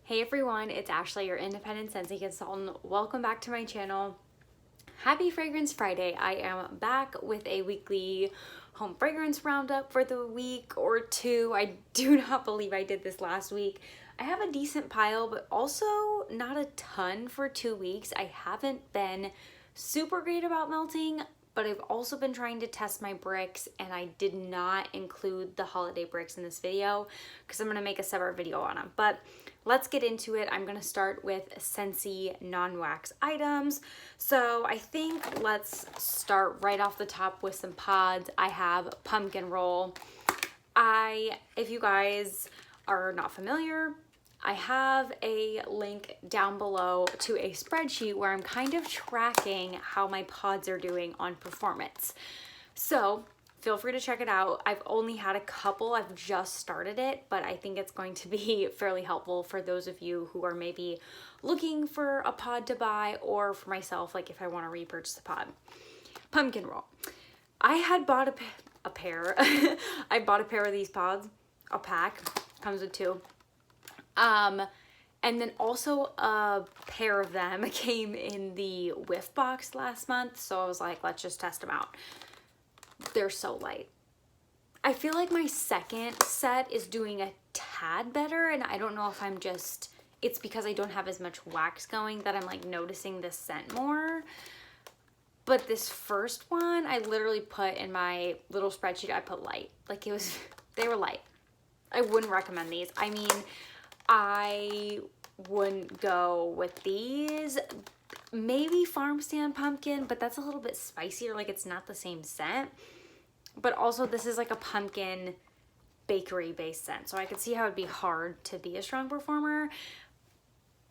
Hey everyone, it's Ashley, your independent Scentsy consultant. Welcome back to my channel. Happy Fragrance Friday. I am back with a weekly home fragrance roundup for the week or two. I do not believe I did this last week. I have a decent pile, but also not a ton for 2 weeks. I haven't been super great about melting, but I've also been trying to test my bricks, and I did not include the holiday bricks in this video because I'm going to make a separate video on them. But let's get into it. I'm going to start with Scentsy non-wax items. So I think let's start right off the top with some pods. I have pumpkin roll. If you guys are not familiar, I have a link down below to a spreadsheet where I'm kind of tracking how my pods are doing on performance. So feel free to check it out. I've only had a couple, I've just started it, but I think it's going to be fairly helpful for those of you who are maybe looking for a pod to buy, or for myself, like if I want to repurchase a pod. Pumpkin roll. I had bought a pair. I bought a pair of these pods, a pack, comes with 2. And then also a pair of them came in the whiff box last month. So I was like, let's just test them out. They're so light. I feel like my second set is doing a tad better, and I don't know if it's because I don't have as much wax going that I'm like noticing the scent more. But this first one, I literally put in my little spreadsheet, I put light. Like they were light. I wouldn't recommend these. I mean, I wouldn't go with these. Maybe farm stand pumpkin, but that's a little bit spicier. Like, it's not the same scent. But also, this is like a pumpkin bakery based scent, so I could see how it'd be hard to be a strong performer.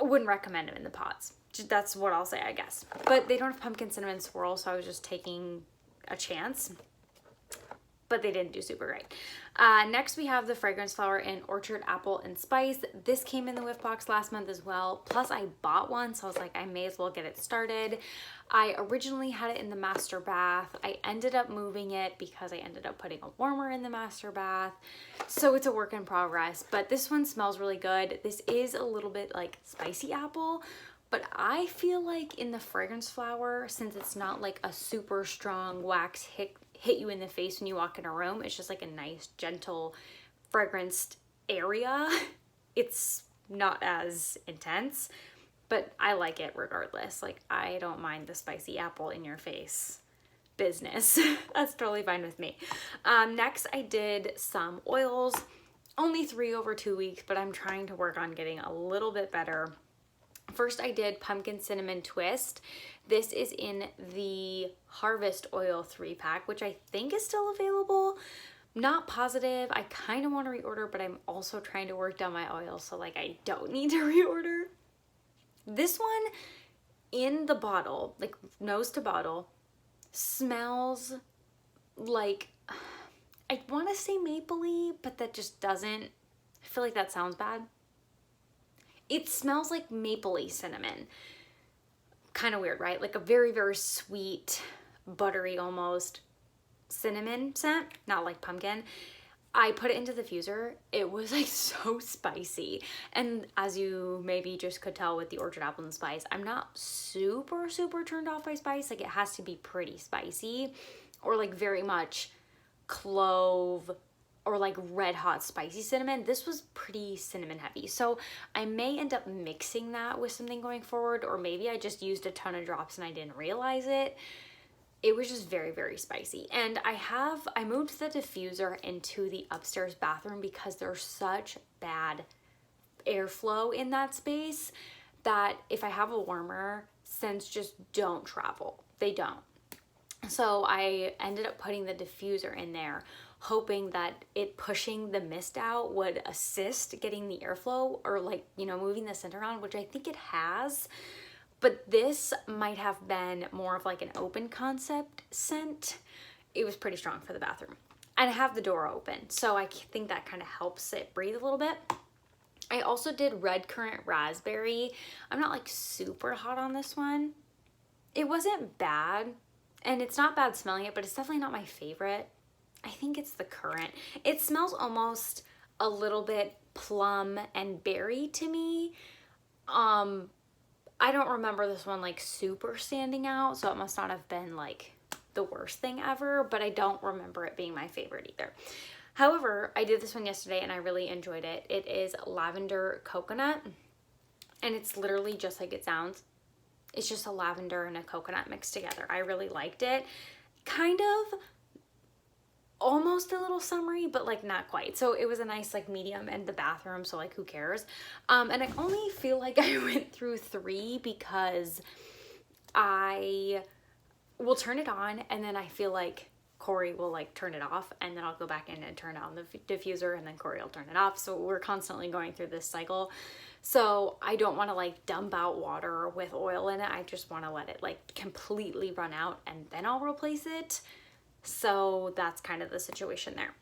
I wouldn't recommend them in the pods. That's what I'll say, I guess. But they don't have pumpkin cinnamon swirl, so I was just taking a chance. But they didn't do super great. Next, we have the Fragrance Flower in Orchard Apple and Spice. This came in the whiff box last month as well. Plus, I bought one, so I was like, I may as well get it started. I originally had it in the master bath. I ended up moving it because I ended up putting a warmer in the master bath. So it's a work in progress, but this one smells really good. This is a little bit like spicy apple, but I feel like in the Fragrance Flower, since it's not like a super strong wax hit you in the face when you walk in a room, it's just like a nice, gentle, fragranced area. It's not as intense, but I like it regardless. Like, I don't mind the spicy apple in your face business. That's totally fine with me. Next, I did some oils. Only 3 over 2 weeks, but I'm trying to work on getting a little bit better. First, I did Pumpkin Cinnamon Twist. This is in the Harvest Oil 3-pack, which I think is still available. Not positive. I kind of want to reorder, but I'm also trying to work down my oil, so like I don't need to reorder. This one in the bottle, like nose to bottle, smells like, I want to say mapley, but that just doesn't. I feel like that sounds bad. It smells like mapley cinnamon. Kind of weird, right? Like a very, very sweet, buttery almost cinnamon scent, not like pumpkin. I put it into the diffuser. It was like so spicy. And as you maybe just could tell with the Orchard Apple and Spice, I'm not super, super turned off by spice. Like, it has to be pretty spicy, or like very much clove, or like red hot spicy cinnamon. This was pretty cinnamon heavy, so I may end up mixing that with something going forward, or maybe I just used a ton of drops and I didn't realize it. It was just very, very spicy. And I moved the diffuser into the upstairs bathroom because there's such bad airflow in that space that if I have a warmer, scents just don't travel. They don't. So I ended up putting the diffuser in there, hoping that it pushing the mist out would assist getting the airflow, or like, you know, moving the scent around, which I think it has. But this might have been more of like an open concept scent. It was pretty strong for the bathroom. And I have the door open, so I think that kind of helps it breathe a little bit. I also did Red Currant Raspberry. I'm not like super hot on this one. It wasn't bad, and it's not bad smelling it, but it's definitely not my favorite. I think it's the currant. It smells almost a little bit plum and berry to me. I don't remember this one like super standing out, so it must not have been like the worst thing ever, but I don't remember it being my favorite either. However, I did this one yesterday and I really enjoyed it. It is lavender coconut, and it's literally just like it sounds. It's just a lavender and a coconut mixed together. I really liked it. Kind of almost a little summery, but like not quite. So it was a nice like medium in the bathroom, so like who cares? And I only feel like I went through 3 because I will turn it on and then I feel like Corey will like turn it off, and then I'll go back in and turn on the diffuser, and then Corey will turn it off. So we're constantly going through this cycle. So I don't want to like dump out water with oil in it. I just want to let it like completely run out and then I'll replace it. So that's kind of the situation there.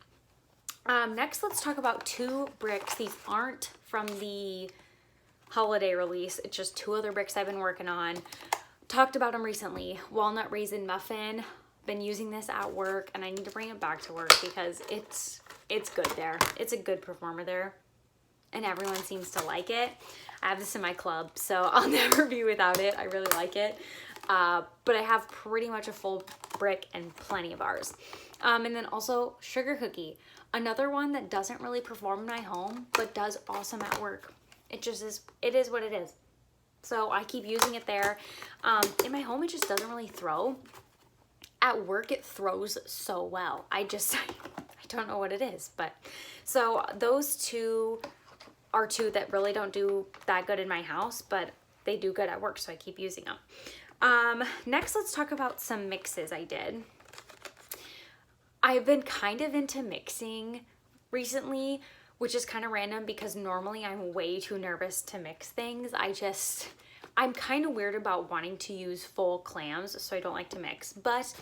Next, let's talk about 2 bricks. These aren't from the holiday release. It's just 2 other bricks I've been working on. Talked about them recently. Walnut Raisin Muffin. Been using this at work, and I need to bring it back to work because it's good there. It's a good performer there, and everyone seems to like it. I have this in my club, so I'll never be without it. I really like it. But I have pretty much a full brick and plenty of bars. And then also Sugar Cookie, another one that doesn't really perform in my home, but does awesome at work. It just is, it is what it is. So I keep using it there. In my home, it just doesn't really throw. At work, it throws so well. I don't know what it is, but so those 2 are 2 that really don't do that good in my house, but they do good at work, so I keep using them. Next, let's talk about some mixes I did. I've been kind of into mixing recently, which is kind of random because normally I'm way too nervous to mix things. I'm kind of weird about wanting to use full clams, so I don't like to mix, but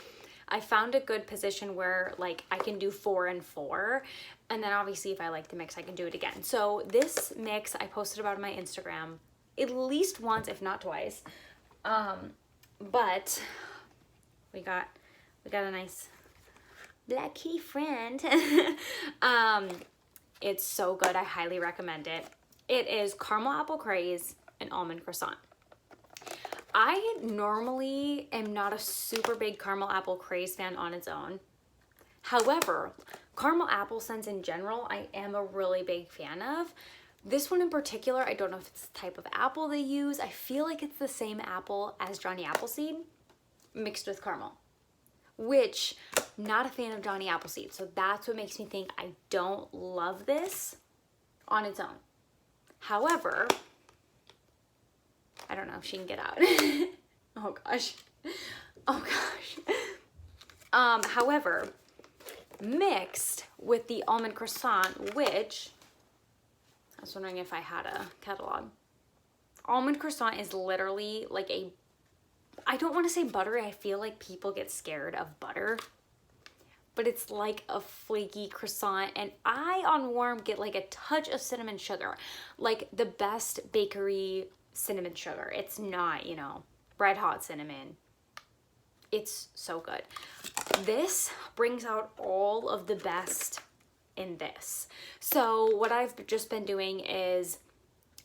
I found a good position where like I can do 4 and 4, and then obviously if I like the mix, I can do it again. So this mix, I posted about on my Instagram at least once, if not twice. But we got a nice black key friend. It's so good. I highly recommend it. It is caramel apple craze and almond croissant. I normally am not a super big caramel apple craze fan on its own. However, caramel apple scents in general, I am a really big fan of. This one in particular, I don't know if it's the type of apple they use. I feel like it's the same apple as Johnny Appleseed mixed with caramel, which I'm not a fan of Johnny Appleseed. So that's what makes me think I don't love this on its own. However, I don't know if she can get out. Oh gosh. Oh gosh. However, mixed with the almond croissant, which I was wondering if I had a catalog. Almond croissant is literally like I don't want to say buttery. I feel like people get scared of butter, but it's like a flaky croissant, and I on warm get like a touch of cinnamon sugar, like the best bakery cinnamon sugar. It's not, red hot cinnamon. It's so good. This brings out all of the best in this. So what I've just been doing is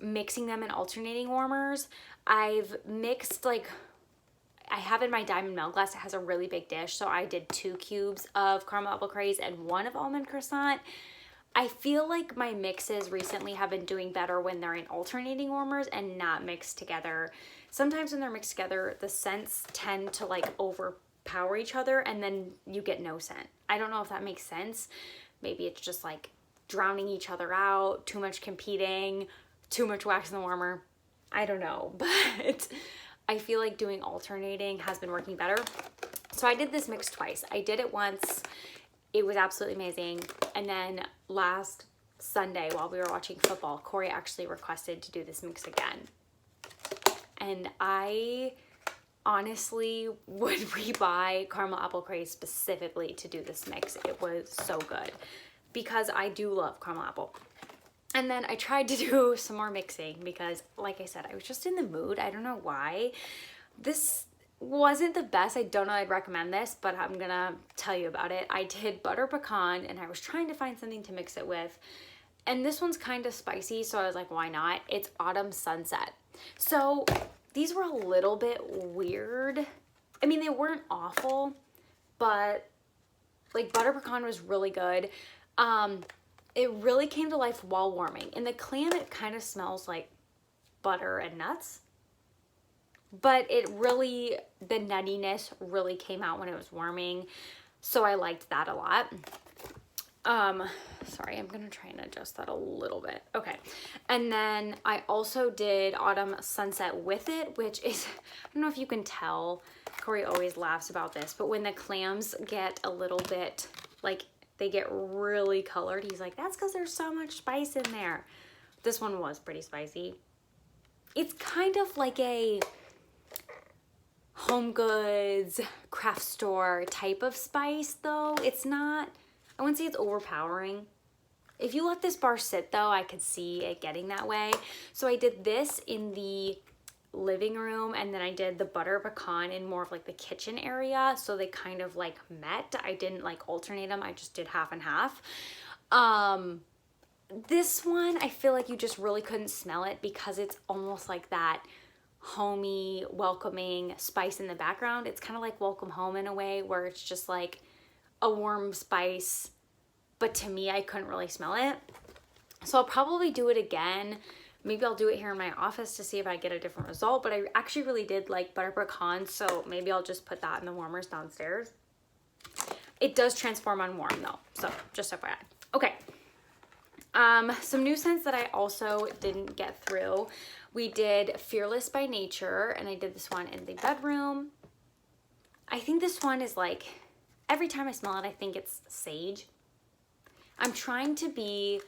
mixing them in alternating warmers. I've mixed I have in my diamond melt glass, it has a really big dish. So I did 2 cubes of caramel apple craze and 1 of almond croissant. I feel like my mixes recently have been doing better when they're in alternating warmers and not mixed together. Sometimes when they're mixed together, the scents tend to overpower each other and then you get no scent. I don't know if that makes sense. Maybe it's just drowning each other out, too much competing, too much wax in the warmer. I don't know, but I feel like doing alternating has been working better. So I did this mix twice. I did it once. It was absolutely amazing. And then last Sunday while we were watching football, Corey actually requested to do this mix again. And I honestly would rebuy caramel apple craze specifically to do this mix. It was so good because I do love caramel apple. And then I tried to do some more mixing because, like I said, I was just in the mood. I don't know why. This wasn't the best. I don't know I'd recommend this, but I'm gonna tell you about it. I did butter pecan and I was trying to find something to mix it with. And this one's kind of spicy, so I was like, why not? It's Autumn Sunset. So these were a little bit weird. I mean, they weren't awful, but like butter pecan was really good. It really came to life while warming. In the clam, it kind of smells like butter and nuts, but it really, the nuttiness really came out when it was warming. So I liked that a lot. Sorry, I'm gonna try and adjust that a little bit. Okay. And then I also did Autumn Sunset with it, which is, I don't know if you can tell, Corey always laughs about this, but when the clams get a little bit, like they get really colored, he's like, that's because there's so much spice in there. This one was pretty spicy. It's kind of like a home goods, craft store type of spice though. It's not, I wouldn't say it's overpowering. If you let this bar sit though, I could see it getting that way. So I did this in the living room, and then I did the butter pecan in more of like the kitchen area. So they kind of like met. I didn't like alternate them. I just did half and half. This one, I feel like you just really couldn't smell it because it's almost like that homey, welcoming spice in the background. It's kind of like Welcome Home in a way, where it's just like a warm spice, but to me, I couldn't really smell it. So I'll probably do it again. Maybe I'll do it here in my office to see if I get a different result, but I actually really did like butter pecan, so maybe I'll just put that in the warmers downstairs. It does transform on warm though, so just FYI. Okay. Some new scents that I also didn't get through. We did Fearless by Nature, and I did this one in the bedroom. I think this one is like, every time I smell it, I think it's sage. I'm trying to be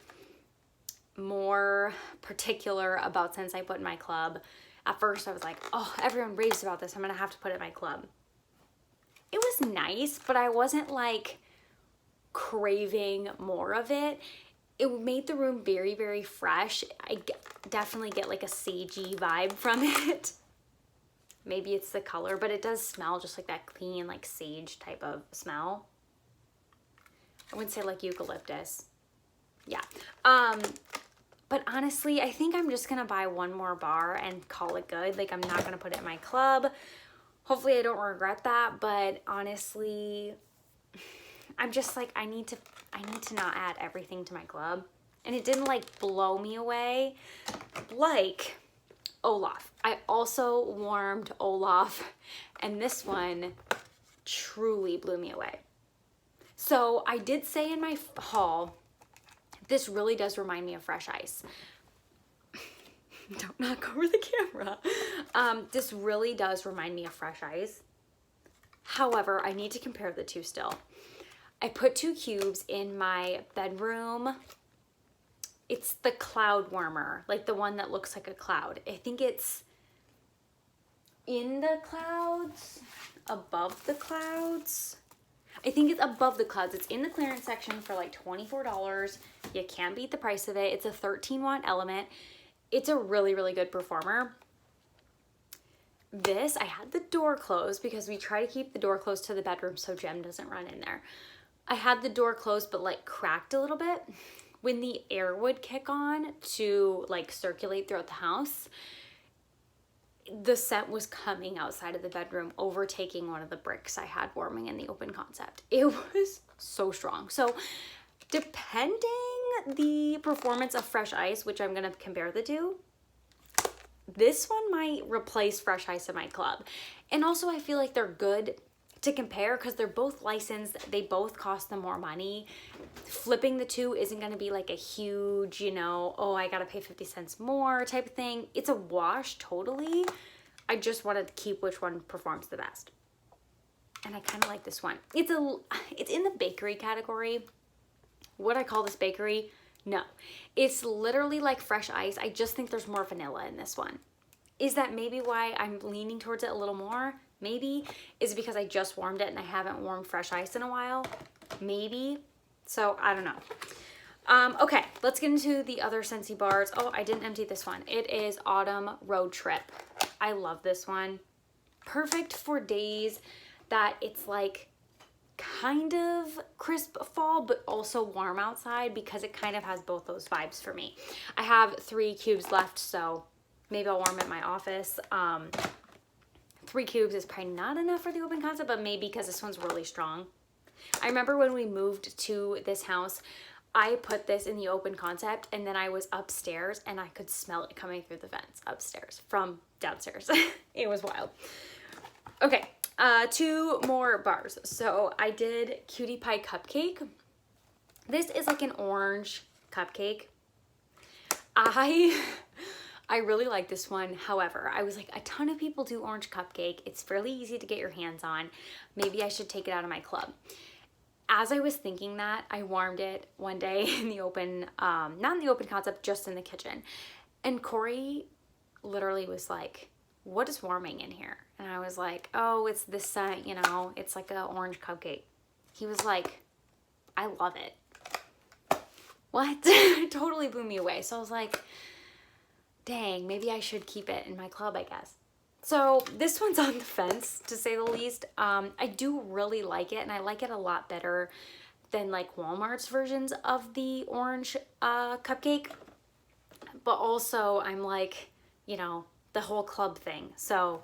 more particular about scents I put in my club. At first I was like, oh, everyone raves about this, I'm gonna have to put it in my club. It was nice, but I wasn't like craving more of it. It made the room very, very fresh. I definitely get like a sagey vibe from it. Maybe it's the color, but it does smell just like that clean, like sage type of smell. I wouldn't say like eucalyptus. Yeah. But honestly, I think I'm just gonna buy one more bar and call it good. Like, I'm not gonna put it in my club. Hopefully I don't regret that, but honestly, I'm just like, I need to not add everything to my club. And it didn't like blow me away like Olaf. I also warmed Olaf, and this one truly blew me away. So I did say in my haul, this really does remind me of fresh ice. Don't knock over the camera. This really does remind me of fresh ice. However, I need to compare the two still. I put 2 cubes in my bedroom. It's the cloud warmer, like the one that looks like a cloud. I think it's in the clouds, above the clouds. I think it's above the clouds. It's in the clearance section for like $24. You can't beat the price of it. It's a 13-watt element. It's a really, really good performer. This, I had the door closed because we try to keep the door closed to the bedroom so Jem doesn't run in there. I had the door closed but like cracked a little bit. When the air would kick on to like circulate throughout the house, the scent was coming outside of the bedroom, overtaking one of the bricks I had warming in the open concept. It was so strong. So depending the performance of fresh ice, which I'm gonna compare the two, this one might replace fresh ice in my club. And also I feel like they're good to compare because they're both licensed. They both cost them more money. Flipping the two isn't going to be like a huge, you know, oh, I got to pay 50 cents more type of thing. It's a wash totally. I just wanted to keep which one performs the best. And I kind of like this one. It's in the bakery category. Would I call this bakery? No. It's literally like fresh ice. I just think there's more vanilla in this one. Is that maybe why I'm leaning towards it a little more? Maybe. Is it because I just warmed it and I haven't warmed fresh ice in a while? Maybe. So I don't know. Okay, let's get into the other Scentsy bars. Oh, I didn't empty this one. It is Autumn Road Trip. I love this one. Perfect for days that it's like kind of crisp fall, but also warm outside, because it kind of has both those vibes for me. I have 3 cubes left, so maybe I'll warm it in my office. 3 cubes is probably not enough for the open concept, but maybe because this one's really strong. I remember when we moved to this house, I put this in the open concept, and then I was upstairs and I could smell it coming through the vents upstairs from downstairs. It was wild. Okay, 2 more bars. So I did Cutie Pie Cupcake. This is like an orange cupcake. I really like this one. However, I was like, a ton of people do orange cupcake. It's fairly easy to get your hands on. Maybe I should take it out of my club. As I was thinking that, I warmed it one day in the open, not in the open concept, just in the kitchen. And Corey literally was like, what is warming in here? And I was like, oh, it's this scent, you know, it's like an orange cupcake. He was like, I love it. What? It totally blew me away. So I was like, dang, maybe I should keep it in my club, I guess. So this one's on the fence, to say the least. I do really like it, and I like it a lot better than like Walmart's versions of the orange cupcake. But also I'm like, you know, the whole club thing. So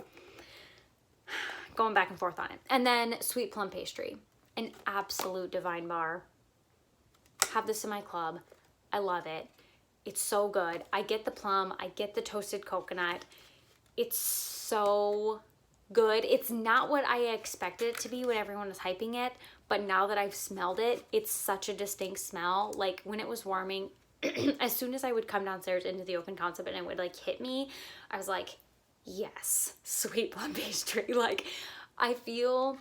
going back and forth on it. And then Sweet Plum Pastry, an absolute divine bar. Have this in my club. I love it. It's so good. I get the plum, I get the toasted coconut. It's so good. It's not what I expected it to be when everyone was hyping it, but now that I've smelled it, it's such a distinct smell. Like when it was warming, as soon as I would come downstairs into the open concept and it would like hit me, I was like, yes, Sweet Plum Pastry. Like I feel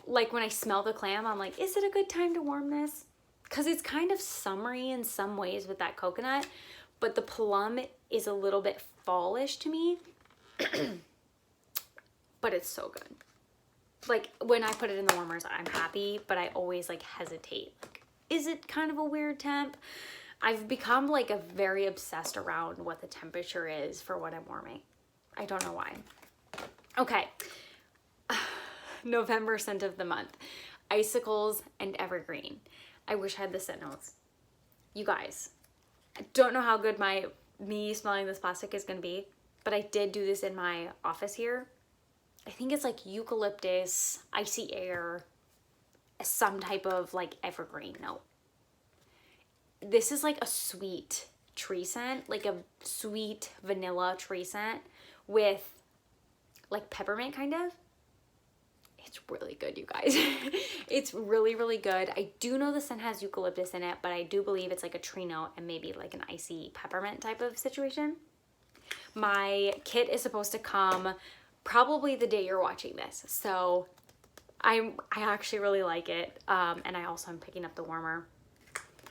like when I smell the clam, I'm like, is it a good time to warm this? Because it's kind of summery in some ways with that coconut, but the plum is a little bit fallish to me. But it's so good. Like when I put it in the warmers, I'm happy, but I always like hesitate. Like, is it kind of a weird temp? I've become like a very obsessed around what the temperature is for what I'm warming. I don't know why. Okay. November scent of the month. Icicles and Evergreen. I wish I had the scent notes. You guys, I don't know how good me smelling this plastic is going to be, but I did do this in my office here. I think it's like eucalyptus, icy air, some type of like evergreen note. This is like a sweet tree scent, like a sweet vanilla tree scent with like peppermint kind of. It's really good, you guys. It's really, really good. I do know the scent has eucalyptus in it, but I do believe it's like a tree note and maybe like an icy peppermint type of situation. My kit is supposed to come probably the day you're watching this. So I actually really like it. And I also am picking up the warmer.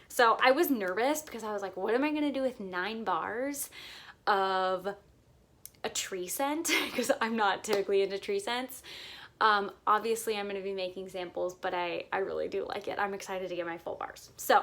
So I was nervous because I was like, what am I going to do with 9 bars of a tree scent? Because I'm not typically into tree scents. Obviously I'm going to be making samples, but I really do like it. I'm excited to get my full bars. So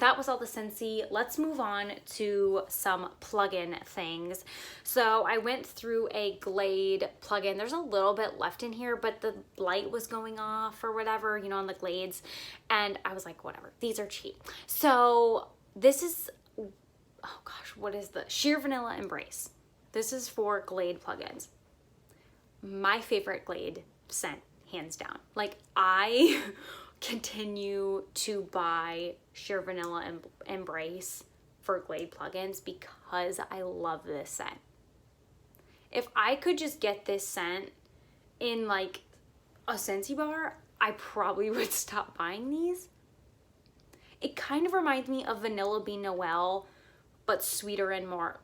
that was all the Scentsy. Let's move on to some plug-in things. So I went through a Glade plug-in. There's a little bit left in here, but the light was going off or whatever, you know, on the Glades. And I was like, whatever, these are cheap. So this is, oh gosh, what is the Sheer Vanilla Embrace. This is for Glade plugins. My favorite Glade scent, hands down. Like I continue to buy Sheer Vanilla Embrace for Glade plugins because I love this scent. If I could just get this scent in like a Scentsy bar, I probably would stop buying these. It kind of reminds me of Vanilla Bean Noel, but sweeter and more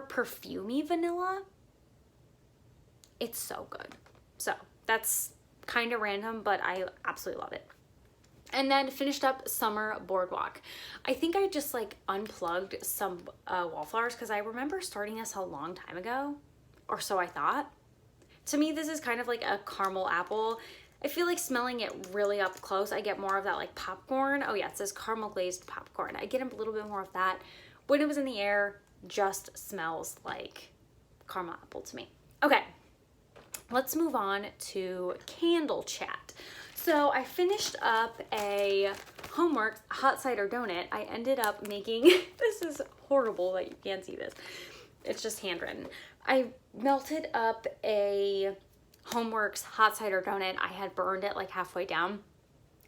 perfumey vanilla. It's so good. So that's kind of random, but I absolutely love it. And then finished up Summer Boardwalk. I think I just like unplugged some wallflowers because I remember starting this a long time ago, or so I thought. To me, this is kind of like a caramel apple. I feel like smelling it really up close, I get more of that like popcorn. Oh yeah, it says caramel glazed popcorn. I get a little bit more of that. When it was in the air, just smells like caramel apple to me. Okay. Let's move on to candle chat. So I finished up a Homeworks hot cider donut. I ended up making, this is horrible that you can't see this. It's just handwritten. I melted up a Homeworks hot cider donut. I had burned it like halfway down,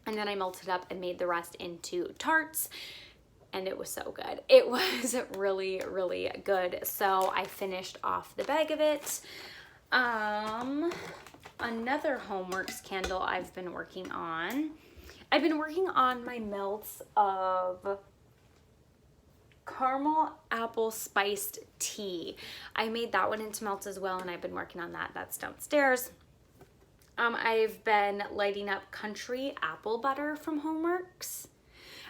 and then I melted up and made the rest into tarts, and it was so good. It was really, really good. So I finished off the bag of it. Another Homeworks candle I've been working on. I've been working on my melts of caramel apple spiced tea. I made that one into melts as well, and I've been working on that. That's downstairs. I've been lighting up country apple butter from Homeworks,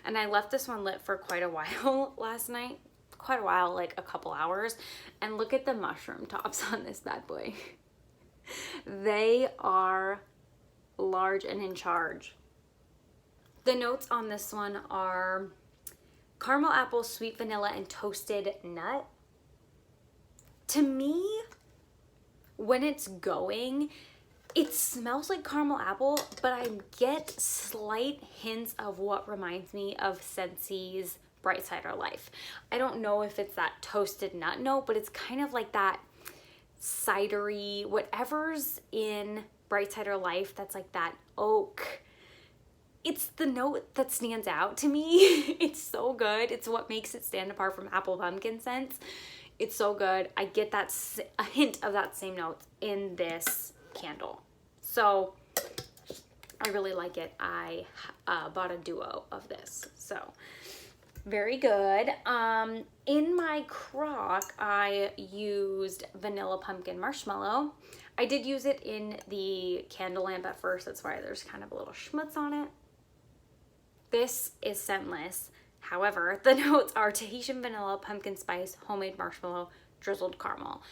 and I left this one lit for quite a while last night. Quite a while, like a couple hours. And look at the mushroom tops on this bad boy. They are large and in charge. The notes on this one are caramel apple, sweet vanilla, and toasted nut. To me, when it's going, it smells like caramel apple, but I get slight hints of what reminds me of Scentsy's Bright Cider Life. I don't know if it's that toasted nut note, but it's kind of like that cidery, whatever's in Bright Cider Life that's like that oak. It's the note that stands out to me. It's so good. It's what makes it stand apart from apple pumpkin scents. It's so good. I get that a hint of that same note in this candle. So I really like it. I bought a duo of this. So very good. In my crock, I used vanilla pumpkin marshmallow. I did use it in the candle lamp at first. That's why there's kind of a little schmutz on it. This is scentless. However, the notes are Tahitian vanilla, pumpkin spice, homemade marshmallow, drizzled caramel.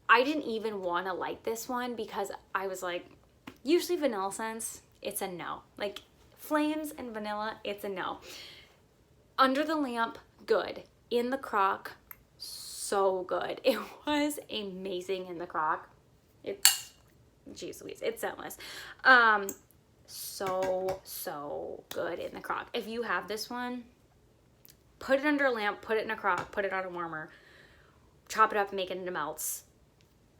I didn't even want to light this one because I was like, usually vanilla scents, it's a no. Like flames and vanilla, it's a no. Under the lamp, good. In the crock, so good. It was amazing in the crock. It's, geez Louise, it's scentless. So good in the crock. If you have this one, put it under a lamp, put it in a crock, put it on a warmer, chop it up and make it into melts.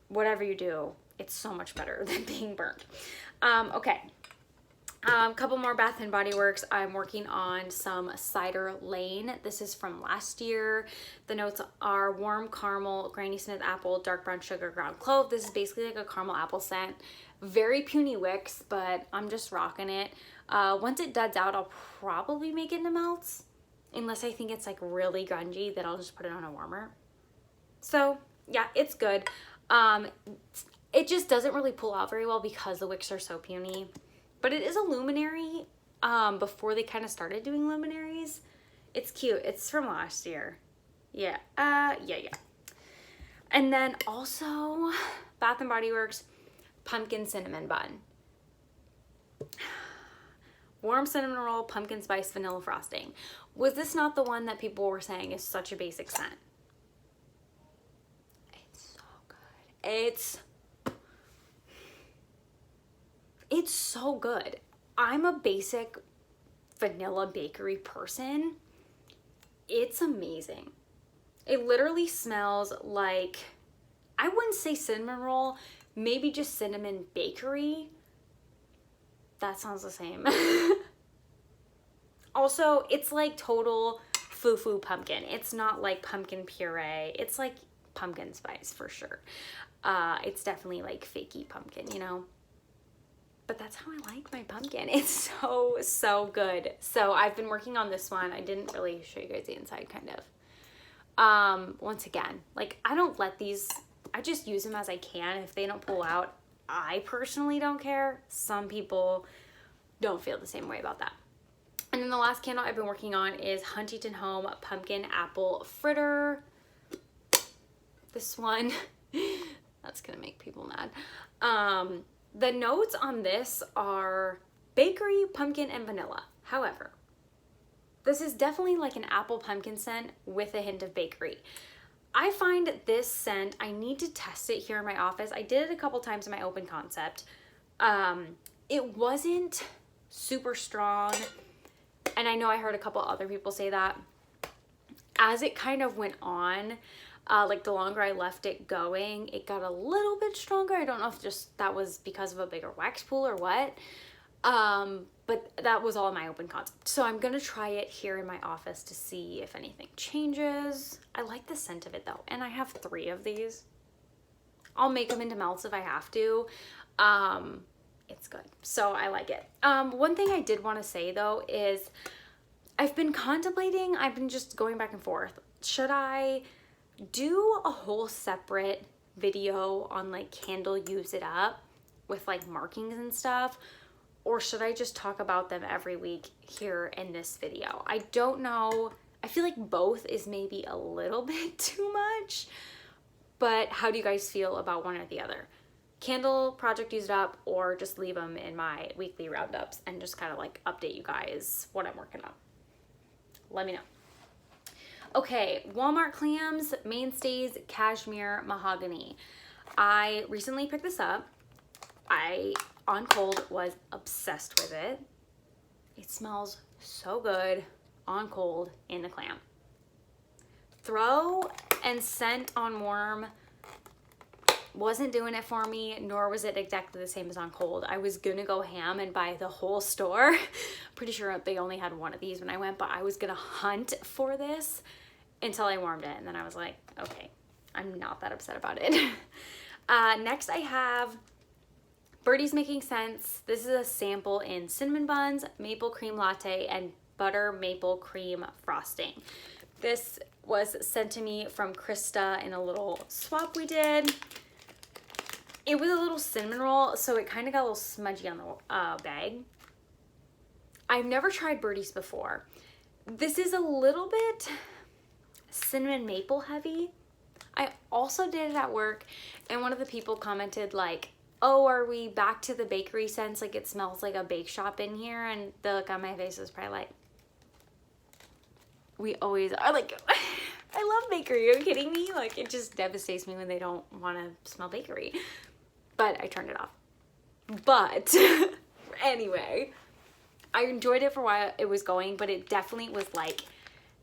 Whatever you do, it's so much better than being burnt. Okay. Couple more Bath & Body Works. I'm working on some Cider Lane. This is from last year. The notes are warm caramel, Granny Smith apple, dark brown sugar, ground clove. This is basically like a caramel apple scent. Very puny wicks, but I'm just rocking it. Once it duds out, I'll probably make it into melts. Unless I think it's like really grungy, then I'll just put it on a warmer. So yeah, it's good. It just doesn't really pull out very well because the wicks are so puny. But it is a luminary before they kind of started doing luminaries. It's cute. It's from last year. Yeah. Yeah. And then also Bath & Body Works pumpkin cinnamon bun. Warm cinnamon roll, pumpkin spice, vanilla frosting. Was this not the one that people were saying is such a basic scent? It's so good. It's so good. I'm a basic vanilla bakery person. It's amazing. It literally smells like, I wouldn't say cinnamon roll, maybe just cinnamon bakery. That sounds the same. Also, it's like total foo-foo pumpkin. It's not like pumpkin puree. It's like pumpkin spice for sure. It's definitely like fakey pumpkin, you know? But that's how I like my pumpkin. It's so good. So I've been working on this one. I didn't really show you guys the inside kind of. Once again, like I don't let these, I just use them as I can. If they don't pull out, I personally don't care. Some people don't feel the same way about that. And then the last candle I've been working on is Huntington Home Pumpkin Apple Fritter. This one, that's gonna make people mad. The notes on this are bakery, pumpkin, and vanilla. However, this is definitely like an apple pumpkin scent with a hint of bakery. I find this scent, I need to test it here in my office. I did it a couple times in my open concept. it wasn't super strong. And I know I heard a couple other people say that. As it kind of went on, like the longer I left it going, it got a little bit stronger. I don't know if just that was because of a bigger wax pool or what. But that was all my open concept. So I'm gonna try it here in my office to see if anything changes. I like the scent of it though, and I have 3 of these. I'll make them into melts if I have to. It's good, so I like it. One thing I did want to say though is I've been contemplating, I've been just going back and forth. Should I do a whole separate video on like candle use it up with like markings and stuff? Or should I just talk about them every week here in this video? I don't know. I feel like both is maybe a little bit too much, but how do you guys feel about one or the other? Candle project used up, or just leave them in my weekly roundups and just kind of like update you guys what I'm working on. Let me know. Okay, Walmart Clams Mainstays Cashmere Mahogany. I recently picked this up. I, on cold, was obsessed with it. It smells so good on cold in the clam. Throw and scent on warm wasn't doing it for me, nor was it exactly the same as on cold. I was gonna go ham and buy the whole store. Pretty sure they only had one of these when I went, but I was gonna hunt for this until I warmed it, and then I was like, okay, I'm not that upset about it. Next I have Birdie's Making Sense. This is a sample in cinnamon buns, maple cream latte, and butter maple cream frosting. This was sent to me from Krista in a little swap we did. It was a little cinnamon roll, so it kind of got a little smudgy on the bag. I've never tried Birdie's before. This is a little bit cinnamon maple heavy. I also did it at work, and one of the people commented like, oh, are we back to the bakery scents? Like it smells like a bake shop in here. And the look on my face was probably like, we always are. Like, I love bakery. Are you kidding me? Like it just devastates me when they don't want to smell bakery. But I turned it off. But anyway, I enjoyed it for a while it was going, but it definitely was like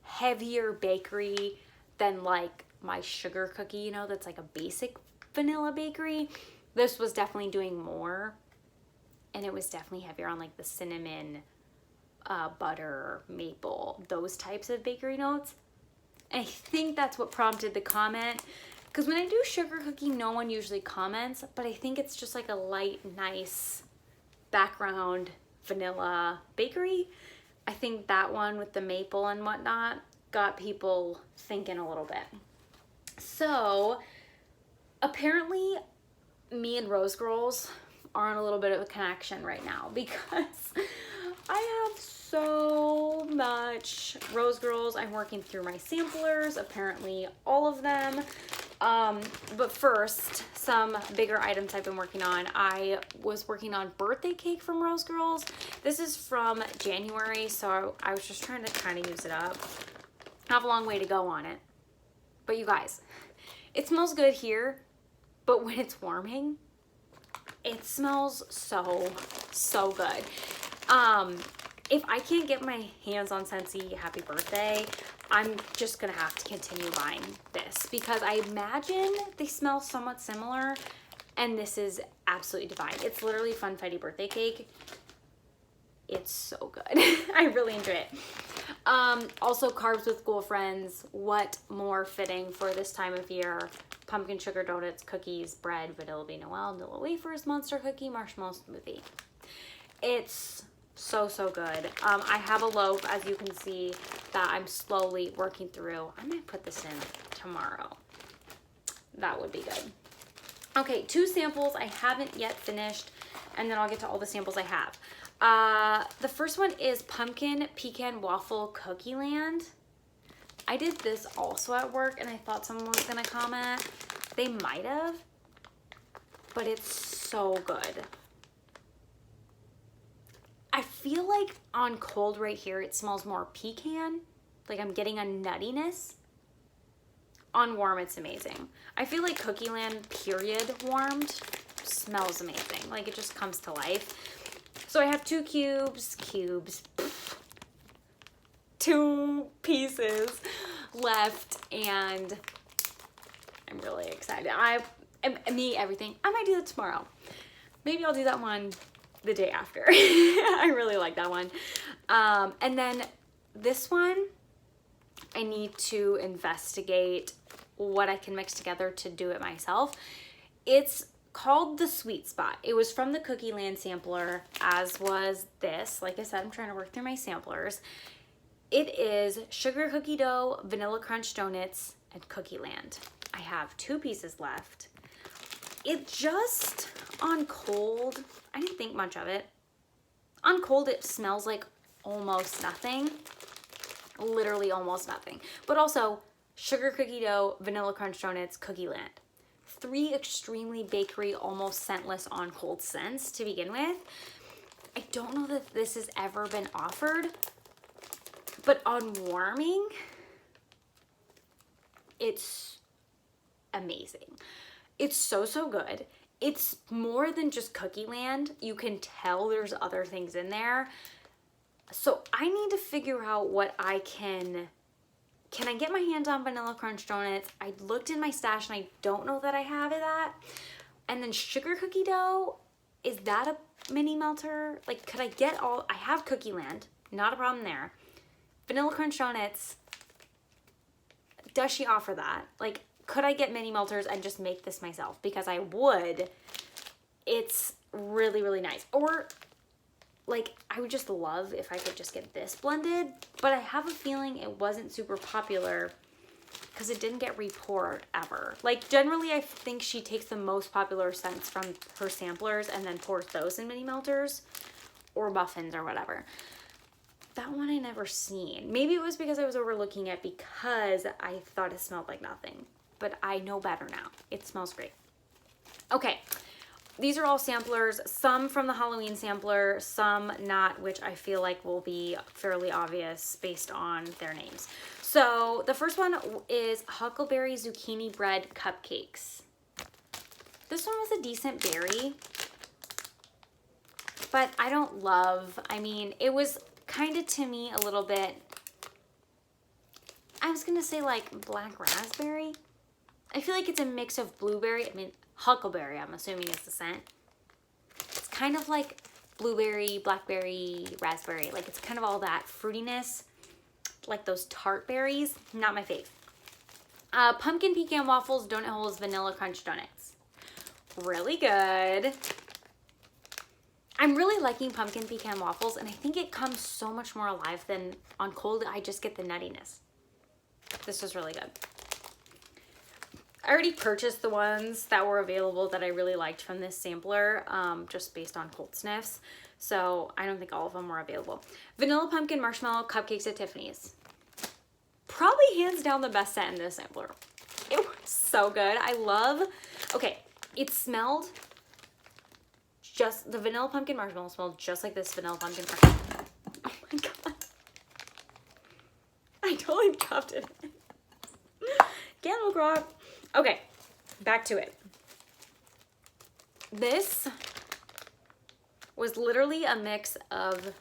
heavier bakery than like my sugar cookie, you know, that's like a basic vanilla bakery. This was definitely doing more, and it was definitely heavier on like the cinnamon, butter, maple, those types of bakery notes. And I think that's what prompted the comment, because when I do sugar cookie, no one usually comments, but I think it's just like a light, nice background vanilla bakery. I think that one with the maple and whatnot got people thinking a little bit. So apparently me and Rose Girls are on a little bit of a connection right now, because I have so much Rose Girls. I'm working through my samplers, apparently all of them. But first, some bigger items I've been working on. I was working on birthday cake from Rose Girls. This is from January, so I was just trying to kind of use it up. I have a long way to go on it. But you guys, it smells good here, but when it's warming, it smells so, so good. If I can't get my hands on Scentsy Happy Birthday, I'm just gonna have to continue buying this, because I imagine they smell somewhat similar, and this is absolutely divine. It's literally Funfetti birthday cake. It's so good. I really enjoy it. Also, carbs with girlfriends. What more fitting for this time of year? Pumpkin sugar donuts, cookies, bread, vanilla bean Noel, vanilla wafers, monster cookie, marshmallow smoothie. It's so, so good. I have a loaf, as you can see, that I'm slowly working through. I might put this in tomorrow. That would be good. Okay, 2 samples I haven't yet finished, and then I'll get to all the samples I have. The first one is Pumpkin Pecan Waffle Cookie Land. I did this also at work, and I thought someone was gonna comment. They might have, but it's so good. I feel like on cold right here, it smells more pecan. Like I'm getting a nuttiness. On warm, it's amazing. I feel like Cookie Land, period, warmed, smells amazing. Like it just comes to life. So I have 2 2 pieces left, and I'm really excited. Everything. I might do that tomorrow. Maybe I'll do that one the day after. I really like that one. And then this one, I need to investigate what I can mix together to do it myself. It's called the Sweet Spot. It was from the Cookie Land sampler, as was this. Like I said, I'm trying to work through my samplers. It is sugar cookie dough, vanilla crunch donuts, and Cookie Land. I have 2 pieces left. It just, on cold, I didn't think much of it. On cold, it smells like almost nothing. Literally almost nothing. But also, sugar cookie dough, vanilla crunch donuts, Cookie Land. 3 extremely bakery, almost scentless on cold scents to begin with. I don't know that this has ever been offered, but on warming, it's amazing. It's so good. It's more than just Cookie Land. You can tell there's other things in there. So I need to figure out what I can I get my hands on vanilla crunch donuts? I looked in my stash and I don't know that I have it at. And then sugar cookie dough, is that a mini melter? Like, could I get all, I have Cookie Land, not a problem there. Vanilla crunch donuts, does she offer that? Like, could I get mini melters and just make this myself? Because I would. It's really, really nice. Or, like, I would just love if I could just get this blended, but I have a feeling it wasn't super popular because it didn't get repoured ever. Like, generally, I think she takes the most popular scents from her samplers and then pours those in mini melters or muffins or whatever. That one I never seen. Maybe it was because I was overlooking it because I thought it smelled like nothing, but I know better now. It smells great. Okay. These are all samplers, some from the Halloween sampler, some not, which I feel like will be fairly obvious based on their names. So the first one is Huckleberry Zucchini Bread Cupcakes. This one was a decent berry, but I don't love, I mean, it was kind of to me a little bit, I was going to say like black raspberry. I feel like it's a mix of blueberry, I mean, huckleberry, I'm assuming is the scent. It's kind of like blueberry, blackberry, raspberry. Like it's kind of all that fruitiness, like those tart berries. Not my fave. Pumpkin pecan waffles, donut holes, vanilla crunch donuts. Really good. I'm really liking pumpkin pecan waffles, and I think it comes so much more alive than on cold. I just get the nuttiness. This was really good. I already purchased the ones that were available that I really liked from this sampler, just based on cold sniffs. So I don't think all of them were available. Vanilla pumpkin marshmallow cupcakes at Tiffany's. Probably hands down the best scent in this sampler. It was so good. I love, okay, it smelled just, the vanilla pumpkin marshmallow smelled just like this vanilla pumpkin marshmallow. Oh my God. I totally dropped it. Candle crop. Okay, back to it. This was literally a mix of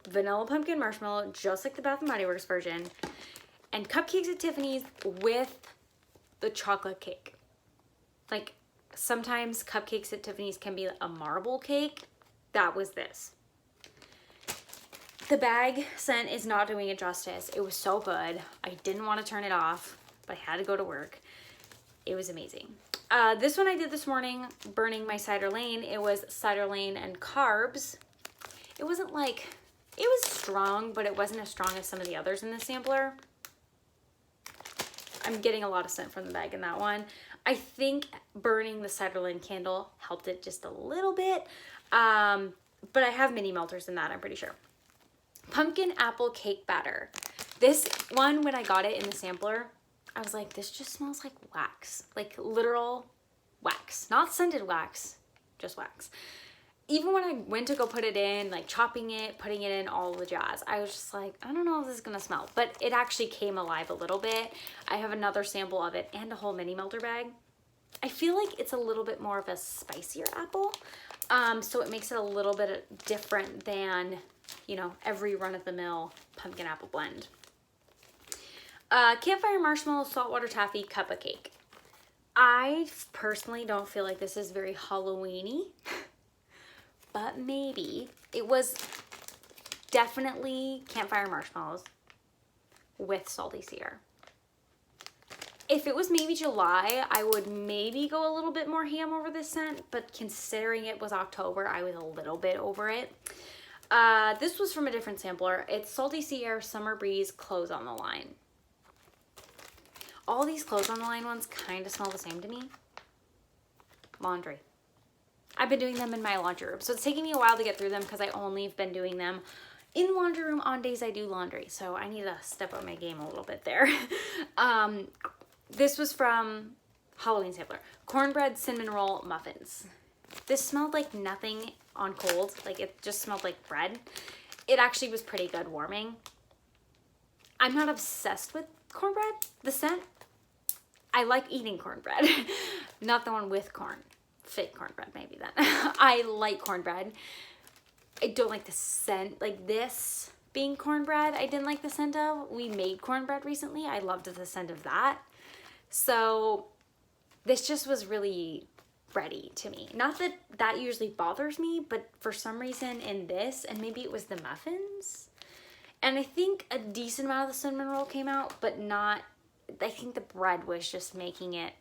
vanilla pumpkin marshmallow, just like the Bath & Body Works version, and cupcakes at Tiffany's with the chocolate cake. Like, sometimes cupcakes at Tiffany's can be a marble cake. That was this. The bag scent is not doing it justice. It was so good. I didn't want to turn it off, but I had to go to work. It was amazing. This one I did this morning, burning my Cider Lane. It was Cider Lane and carbs. It wasn't like, it was strong, but it wasn't as strong as some of the others in the sampler. I'm getting a lot of scent from the bag in that one. I think burning the Cider Lane candle helped it just a little bit. But I have mini melters in that, I'm pretty sure. Pumpkin apple cake batter. This one, when I got it in the sampler, I was like, this just smells like wax, like literal wax, not scented wax, just wax. Even when I went to go put it in, like chopping it, putting it in, all the jazz, I was just like, I don't know if this is gonna smell, but it actually came alive a little bit. I have another sample of it and a whole mini melter bag. I feel like it's a little bit more of a spicier apple. So it makes it a little bit different than, you know, every run-of-the-mill pumpkin apple blend. Campfire Marshmallow Saltwater Taffy Cup of Cake. I personally don't feel like this is very Halloween-y, but maybe. It was definitely Campfire Marshmallows with salty sea air. If it was maybe July, I would maybe go a little bit more ham over this scent, but considering it was October, I was a little bit over it. This was from a different sampler. It's Salty Sea Air, Summer Breeze, Clothes on the Line. All these Clothes on the Line ones kind of smell the same to me. Laundry. I've been doing them in my laundry room, so it's taking me a while to get through them because I only have been doing them in the laundry room on days I do laundry, so I need to step up my game a little bit there. This was from Halloween sampler. Cornbread Cinnamon Roll Muffins. This smelled like nothing on cold. Like, it just smelled like bread. It actually was pretty good warming. I'm not obsessed with cornbread, the scent. I like eating cornbread. Not the one with corn. Fake cornbread, maybe then. I like cornbread. I don't like the scent. Like this being cornbread, I didn't like the scent of. We made cornbread recently. I loved the scent of that. So this just was really bready to me. Not that that usually bothers me, but for some reason in this, and maybe it was the muffins, and I think a decent amount of the cinnamon roll came out, but not, I think the bread was just making it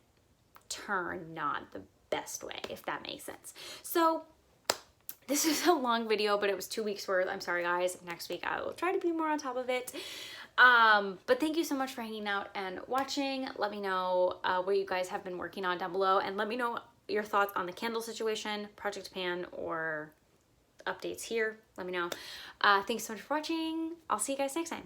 turn not the best way, if that makes sense. So this is a long video, but it was 2 weeks worth. I'm sorry guys. Next week I will try to be more on top of it. But thank you so much for hanging out and watching. Let me know what you guys have been working on down below, and let me know your thoughts on the candle situation, Project Pan, or updates here. Let me know. Thanks so much for watching. I'll see you guys next time.